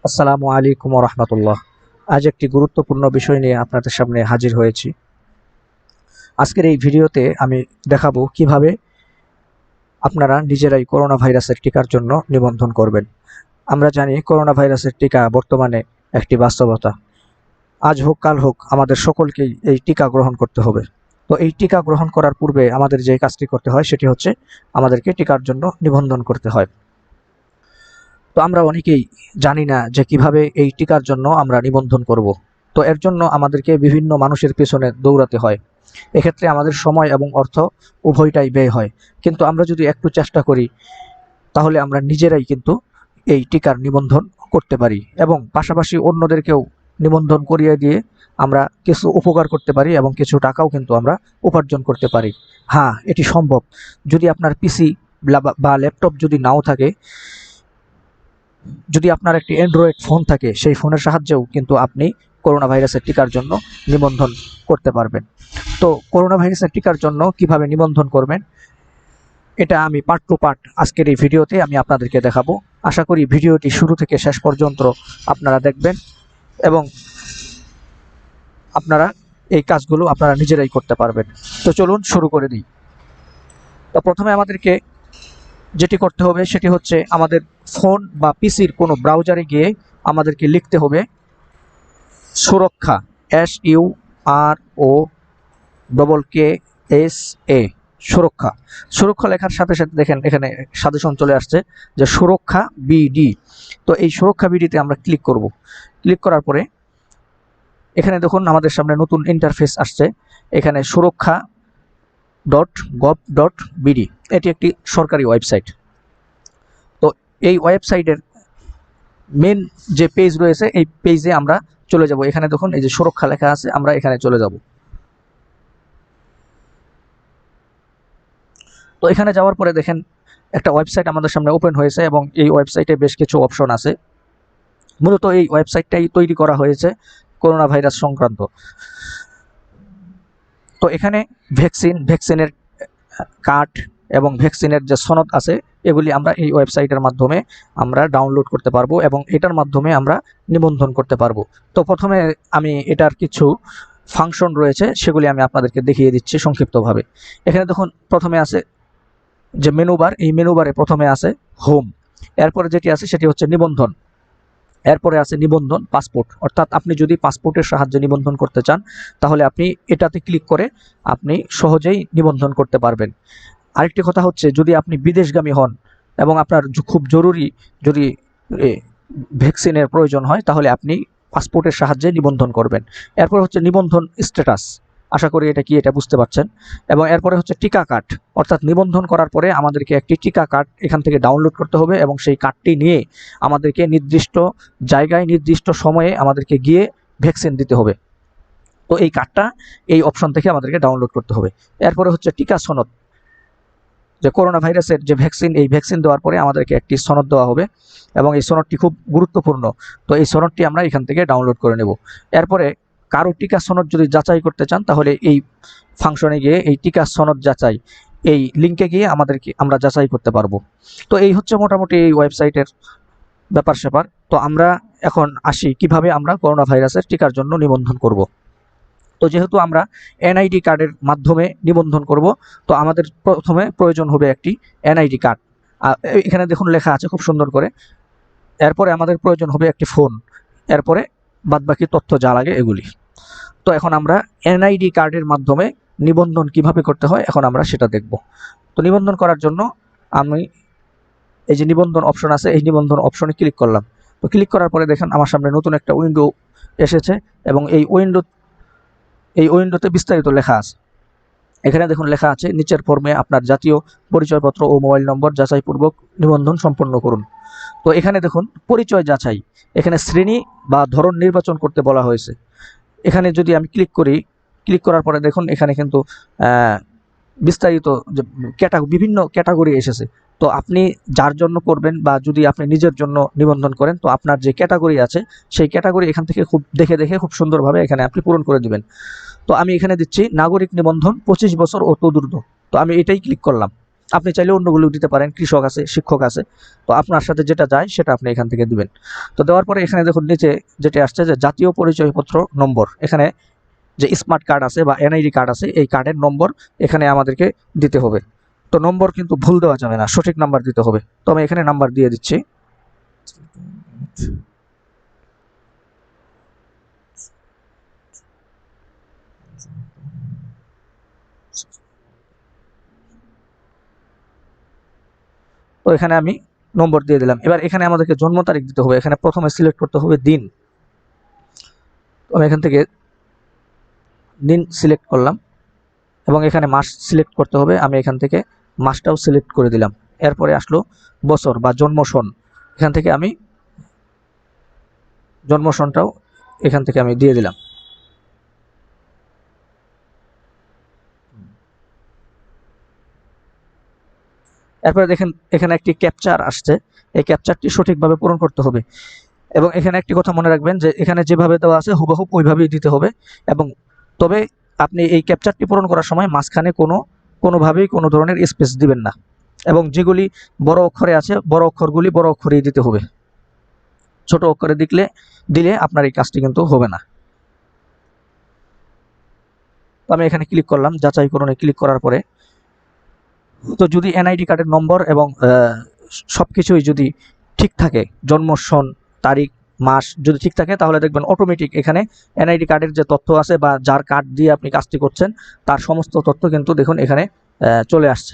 আসসালামু আলাইকুম ওয়া রাহমাতুল্লাহ। আজ একটি গুরুত্বপূর্ণ বিষয় নিয়ে আপনাদের সামনে হাজির হয়েছি। আজকের এই ভিডিওতে আমি দেখাবো কিভাবে আপনারা নিজেরাই করোনা ভাইরাসের টিকার জন্য নিবন্ধন করবেন। আমরা জানি করোনা ভাইরাসের টিকা বর্তমানে একটি বাস্তবতা। আজ হোক কাল হোক আমাদের সকলকেই এই টিকা গ্রহণ করতে হবে। তো এই টিকা গ্রহণ করার পূর্বে আমাদের যে কাজটি করতে হয় সেটি হচ্ছে আমাদেরকে টিকার জন্য নিবন্ধন করতে হয়। তো আমরা অনেকেই জানি না যে কিভাবে এই টিকার জন্য আমরা নিবন্ধন করব। তো এর জন্য আমাদেরকে বিভিন্ন মানুষের পেছনে দৌড়াতে হয়। এক্ষেত্রে আমাদের সময় এবং অর্থ উভয়টাই ব্যয় হয়। কিন্তু আমরা যদি একটু চেষ্টা করি তাহলে আমরা নিজেরাই কিন্তু এই টিকার নিবন্ধন করতে পারি এবং পাশাপাশি অন্যদেরকেও নিবন্ধন করিয়ে দিয়ে আমরা কিছু উপকার করতে পারি এবং কিছু টাকাও কিন্তু আমরা উপার্জন করতে পারি। হ্যাঁ, এটি সম্ভব। যদি আপনার পিসি বা ল্যাপটপ যদি নাও থাকে, যদি আপনার একটি অ্যান্ড্রয়েড ফোন থাকে, সেই ফোনের সাহায্যেও কিন্তু আপনি করোনা ভাইরাসের টিকার জন্য নিবন্ধন করতে পারবেন। তো করোনা ভাইরাসের টিকার জন্য কিভাবে নিবন্ধন করবেন এটা আমি পার্ট টু পার্ট আজকের এই ভিডিওতে আমি আপনাদেরকে দেখাবো। আশা করি ভিডিওটি শুরু থেকে শেষ পর্যন্ত আপনারা দেখবেন এবং আপনারা এই কাজগুলো আপনারা নিজেরাই করতে পারবেন। তো চলুন শুরু করে দিই। তো প্রথমে আমাদেরকে যেটি করতে হবে সেটি হচ্ছে আমাদের ফোন বা পিসির কোনো ব্রাউজারে গিয়ে আমাদেরকে লিখতে হবে সুরক্ষা, SUROKKSA, সুরক্ষা। সুরক্ষা লেখার সাথে সাথে দেখেন এখানে সাজেশন চলে আসছে যে সুরক্ষা বিডি। তো এই সুরক্ষা বিডিতে আমরা ক্লিক করব। ক্লিক করার পরে এখানে দেখুন আমাদের সামনে নতুন ইন্টারফেস আসছে। এখানে surakha.gov.bd, এটি একটি সরকারি ওয়েবসাইট। তো এই ওয়েবসাইটের মেন যে পেজ রয়েছে এই পেজে আমরা চলে যাব। এখানে দেখুন এই যে সুরক্ষা লেখা আছে, আমরা এখানে চলে যাব। তো এখানে যাওয়ার পরে দেখেন একটা ওয়েবসাইট আমাদের সামনে ওপেন হয়েছে এবং এই ওয়েবসাইটে বেশ কিছু অপশন আছে। মূলত এই ওয়েবসাইটটাই তৈরি করা হয়েছে করোনা ভাইরাস সংক্রান্ত। তো এখানে ভ্যাকসিনের কার্ড এবং ভ্যাকসিনের যে সনদ আছে এগুলি আমরা এই ওয়েবসাইটের মাধ্যমে আমরা ডাউনলোড করতে পারবো এবং এটার মাধ্যমে আমরা নিবন্ধন করতে পারবো। তো প্রথমে আমি এটার কিছু ফাংশন রয়েছে সেগুলি আমি আপনাদেরকে দেখিয়ে দিচ্ছি সংক্ষিপ্তভাবে। এখানে দেখুন প্রথমে আছে যে মেনু বার, এই মেনু বারে প্রথমে আছে হোম, এরপরে যেটি আছে সেটি হচ্ছে নিবন্ধন, এরপরে আছে নিবন্ধন পাসপোর্ট। অর্থাৎ আপনি যদি পাসপোর্টের সাহায্যে নিবন্ধন করতে চান তাহলে আপনি এটাতে ক্লিক করে আপনি সহজেই নিবন্ধন করতে পারবেন। আরেকটি কথা হচ্ছে যদি আপনি বিদেশগামী হন এবং আপনার খুব জরুরি যদি ভ্যাকসিনের প্রয়োজন হয় তাহলে আপনি পাসপোর্টের সাহায্যে নিবন্ধন করবেন। এরপর হচ্ছে নিবন্ধন স্ট্যাটাস, আশা করি এটা কি এটা বুঝতে পারছেন। এবং এরপরে হচ্ছে টিকা কার্ড, অর্থাৎ নিবন্ধন করার পরে আমাদেরকে একটি টিকা কার্ড এখান থেকে ডাউনলোড করতে হবে এবং সেই কার্ডটি নিয়ে আমাদেরকে নির্দিষ্ট জায়গায় নির্দিষ্ট সময়ে আমাদেরকে গিয়ে ভ্যাকসিন দিতে হবে। তো এই কার্ডটা এই অপশন থেকে আমাদেরকে ডাউনলোড করতে হবে। এরপরে হচ্ছে টিকা সনদ, যে করোনা ভাইরাসের যে ভ্যাকসিন, এই ভ্যাকসিন দেওয়ার পরে আমাদেরকে একটি সনদ দেওয়া হবে এবং এই সনদটি খুব গুরুত্বপূর্ণ। তো এই সনদটি আমরা এখান থেকে ডাউনলোড করে নেব। এরপরে কারো টিকা সনদ যদি যাচাই করতে চান তাহলে এই ফাংশনে গিয়ে এই টিকা সনদ যাচাই, এই লিঙ্কে গিয়ে আমরা যাচাই করতে পারবো। তো এই হচ্ছে মোটামুটি এই ওয়েবসাইটের ব্যাপার স্যাপার। তো আমরা এখন আসি কিভাবে আমরা করোনা ভাইরাসের টিকার জন্য নিবন্ধন করব। তো যেহেতু আমরা এনআইডি কার্ডের মাধ্যমে নিবন্ধন করব, তো আমাদের প্রথমে প্রয়োজন হবে একটি এনআইডি কার্ড। এখানে দেখুন লেখা আছে খুব সুন্দর করে। এরপরে আমাদের প্রয়োজন হবে একটি ফোন, এরপরে বাদবাকি তথ্য যা লাগে এগুলি। তো এখন আমরা এনআইডি কার্ডের মাধ্যমে নিবন্ধন কিভাবে করতে হয় এখন আমরা সেটা দেখব। তো নিবন্ধন করার জন্য আমি এই যে নিবন্ধন অপশন আছে এই নিবন্ধন অপশনে ক্লিক করলাম। তো ক্লিক করার পরে দেখেন আমার সামনে নতুন একটা উইন্ডো এসেছে এবং এই উইন্ডোতে বিস্তারিত লেখা আছে। এখানে দেখুন লেখা আছে নিচের ফর্মে আপনার জাতীয় পরিচয়পত্র ও মোবাইল নম্বর যাচাইপূর্বক নিবন্ধন সম্পন্ন করুন। তো এখানে দেখুন পরিচয় যাচাই, এখানে শ্রেণী বা ধরন নির্বাচন করতে বলা হয়েছে। এখানে যদি আমি ক্লিক করার পরে দেখুন এখানে কিন্তু বিস্তারিত বিভিন্ন ক্যাটাগরি এসেছে। তো আপনি যার জন্য করবেন বা যদি আপনি নিজের জন্য নিবন্ধন করেন তো আপনার যে ক্যাটাগরি আছে সেই ক্যাটাগরি এখান থেকে খুব দেখে খুব সুন্দরভাবে এখানে আপনি পূরণ করে দিবেন। তো আমি এখানে দিচ্ছি নাগরিক নিবন্ধন 25 বছর ও তদূর্ধ্ব। তো আমি এটাই ক্লিক করলাম। আপনি চাইলে অন্যগুলো দিতে পারেন, কৃষক আছে, শিক্ষক আছে। তো আপনার সাথে যেটা যায় সেটা আপনি এখান থেকে দিবেন। তো দেওয়ার পরে এখানে দেখুন নিচে যেটা আসছে যে জাতীয় পরিচয়পত্র নম্বর, এখানে যে স্মার্ট কার্ড আছে বা এনআইডি কার্ড আছে, এই কার্ডের নম্বর এখানে আমাদেরকে দিতে হবে। তো নম্বর কিন্তু ভুল দেওয়া যাবে না, সঠিক নাম্বার দিতে হবে। তো আমি এখানে নাম্বার দিয়ে দিচ্ছি। তো এখানে আমি নম্বর দিয়ে দিলাম। এবার এখানে আমাদেরকে জন্ম তারিখ দিতে হবে। এখানে প্রথমে সিলেক্ট করতে হবে দিন। তো আমি এখান থেকে দিন সিলেক্ট করলাম এবং এখানে মাস সিলেক্ট করতে হবে। আমি এখান থেকে মাসটাও সিলেক্ট করে দিলাম। এরপরে আসলো বছর বা জন্ম সন, এখান থেকে আমি জন্ম সনটাও এখান থেকে আমি দিয়ে দিলাম। এরপরে দেখেন এখানে একটি ক্যাপচার আসছে, এই ক্যাপচারটি সঠিকভাবে পূরণ করতে হবে। এবং এখানে একটি কথা মনে রাখবেন যে এখানে যেভাবে দেওয়া আছে হুবহু ওইভাবেই দিতে হবে। এবং তবে আপনি এই ক্যাপচারটি পূরণ করার সময় মাঝখানে কোনোভাবেই কোনো ধরনের স্পেস দিবেন না। এবং যেগুলি বড় অক্ষরে আছে বড় অক্ষরগুলি বড় অক্ষরেই দিতে হবে, ছোট অক্ষরে দিলে আপনার এই কাজটি কিন্তু হবে না। তো আমি এখানে ক্লিক করলাম, যাচাইকরণে ক্লিক করার পরে তো যদি এনআইডি কার্ডের নম্বর এবং সব কিছুই যদি ঠিক থাকে, জন্ম সন তারিখ মাস যদি ঠিক থাকে, তাহলে দেখবেন অটোমেটিক এখানে এনআইডি কার্ডের যে তথ্য আছে বা যার কার্ড দিয়ে আপনি কাজটি করছেন তার সমস্ত তথ্য কিন্তু দেখুন এখানে চলে আসছে।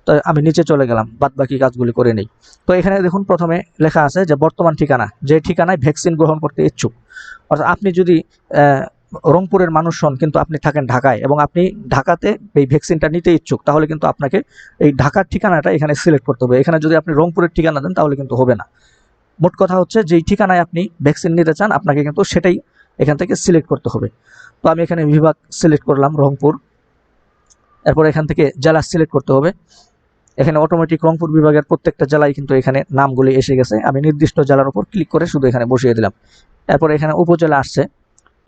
তো আমি নিচে চলে গেলাম, বাদ বাকি কাজগুলি করে নেই। তো এখানে দেখুন প্রথমে লেখা আছে যে বর্তমান ঠিকানা, যে ঠিকানায় ভ্যাকসিন গ্রহণ করতে ইচ্ছুক। অর্থাৎ আপনি যদি রংপুরের মানুষ হন কিন্তু আপনি থাকেন ঢাকায় এবং আপনি ঢাকাতে এই ভ্যাকসিনটা নিতে ইচ্ছুক, তাহলে কিন্তু আপনাকে এই ঢাকার ঠিকানাটা এখানে সিলেক্ট করতে হবে। এখানে যদি আপনি রংপুরের ঠিকানা দেন তাহলে কিন্তু হবে না। মোট কথা হচ্ছে যেই ঠিকানায় আপনি ভ্যাকসিন নিতে চান আপনাকে কিন্তু সেটাই এখান থেকে সিলেক্ট করতে হবে। তো আমি এখানে বিভাগ সিলেক্ট করলাম রংপুর। এরপর এখান থেকে জেলা সিলেক্ট করতে হবে। এখানে অটোমেটিক রংপুর বিভাগের প্রত্যেকটা জেলায় কিন্তু এখানে নামগুলি এসে গেছে। আমি নির্দিষ্ট জেলার উপর ক্লিক করে শুধু এখানে বসিয়ে দিলাম। এরপর এখানে উপজেলা আসছে,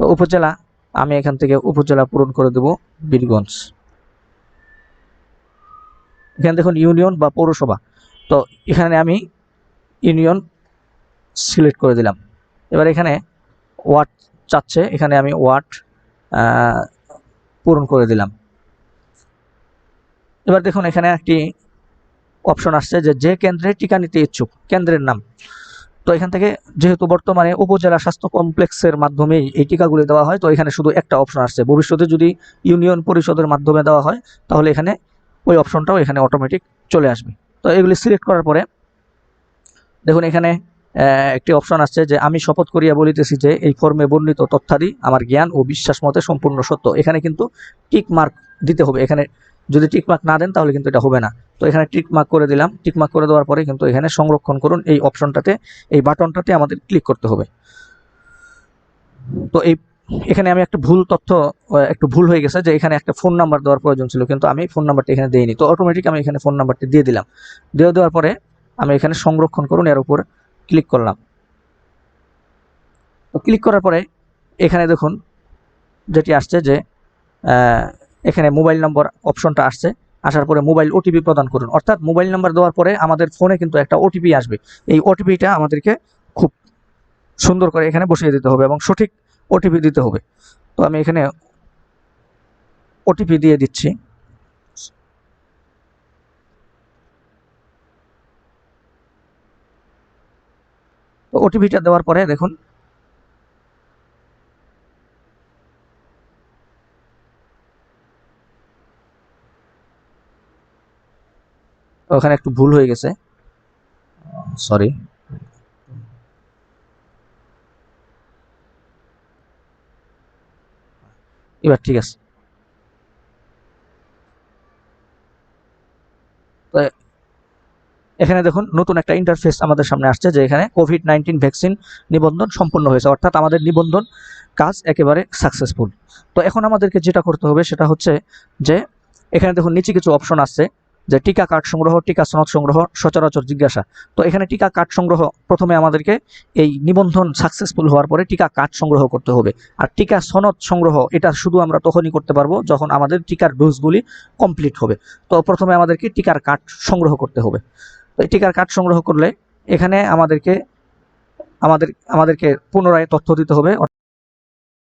তো উপজেলা আমি এখান থেকে উপজেলা পূরণ করে দেব বীরগঞ্জ। এখানে দেখুন ইউনিয়ন বা পৌরসভা, তো এখানে আমি ইউনিয়ন সিলেক্ট করে দিলাম। এবার এখানে ওয়ার্ড চাচ্ছে, এখানে আমি ওয়ার্ড পূরণ করে দিলাম। এবার দেখুন এখানে একটি অপশন আসছে যে কেন্দ্রে টিকা নিতে ইচ্ছুক, কেন্দ্রের নাম। তো এখান থেকে যেহেতু বর্তমানে উপজেলা স্বাস্থ্য কমপ্লেক্সের মাধ্যমেই এই টিকাগুলি দেওয়া হয়, তো এখানে শুধু একটা অপশন আসছে। ভবিষ্যতে যদি ইউনিয়ন পরিষদের মাধ্যমে দেওয়া হয় তাহলে এখানে ওই অপশনটাও এখানে অটোমেটিক চলে আসবে। তো এগুলি সিলেক্ট করার পরে দেখুন এখানে একটি অপশন আসছে যে আমি শপথ করিয়া বলিতেছি যে এই ফর্মে বর্ণিত তথ্যাদি আমার জ্ঞান ও বিশ্বাস মতে সম্পূর্ণ সত্য। এখানে কিন্তু টিক মার্ক দিতে হবে। এখানে যদি টিক মার্ক না দেন তাহলে কিন্তু এটা হবে না। তো এখানে টিক মার্ক করে দিলাম। টিক মার্ক করে দেওয়ার পরে কিন্তু এখানে সংরক্ষণ করুন এই অপশনটাতে, এই বাটনটাতে আমাদের ক্লিক করতে হবে। তো এখানে আমি একটা একটু ভুল হয়ে গেছে যে এখানে একটা ফোন নাম্বার দেওয়ার প্রয়োজন ছিল, কিন্তু আমি ফোন নাম্বারটা এখানে দিইনি। তো অটোমেটিক আমি এখানে ফোন নাম্বারটি দিয়ে দিলাম। দেওয়ার পরে আমি এখানে সংরক্ষণ করুন এর উপর ক্লিক করলাম। তো ক্লিক করার পরে এখানে দেখুন যেটি আসছে যে এখানে মোবাইল নম্বর অপশনটা আসছে। আসার পরে মোবাইল ওটিপি প্রদান করুন। অর্থাৎ মোবাইল নাম্বার দেওয়ার পরে আমাদের ফোনে কিন্তু একটা ওটিপি আসবে। এই ওটিপিটা আমাদেরকে খুব সুন্দর করে এখানে বসিয়ে দিতে হবে এবং সঠিক ওটিপি দিতে হবে। তো আমি এখানে ওটিপি দিয়ে দিচ্ছি। তো ওটিপিটা দেওয়ার পরে দেখুন ওখানে একটু ভুল হয়ে গেছে, সরি। এবার ঠিক আছে। তো এখানে দেখুন নতুন একটা ইন্টারফেস আমাদের সামনে আসছে যে এখানে কোভিড-19 ভ্যাকসিন নিবন্ধন সম্পন্ন হয়েছে, অর্থাৎ আমাদের নিবন্ধন কাজ একেবারে সাকসেসফুল। তো এখন আমাদেরকে যেটা করতে হবে সেটা হচ্ছে যে এখানে দেখুন নিচে কিছু অপশন আসছে। যে টিকা কার্ড সংগ্রহ, টিকা সনদ সংগ্রহ, সচরাচর জিজ্ঞাসা। তো এখানে টিকা কার্ড সংগ্রহ, প্রথমে আমাদেরকে এই নিবন্ধন সাকসেসফুল হওয়ার পরে টিকা কার্ড সংগ্রহ করতে হবে। আর টিকা সনদ সংগ্রহ এটা শুধু আমরা তখনই করতে পারবো যখন আমাদের টিকার ডোজগুলি কমপ্লিট হবে। তো প্রথমে আমাদেরকে টিকার কার্ড সংগ্রহ করতে হবে। তো এই টিকার কার্ড সংগ্রহ করলে এখানে আমাদেরকে পুনরায় তথ্য দিতে হবে।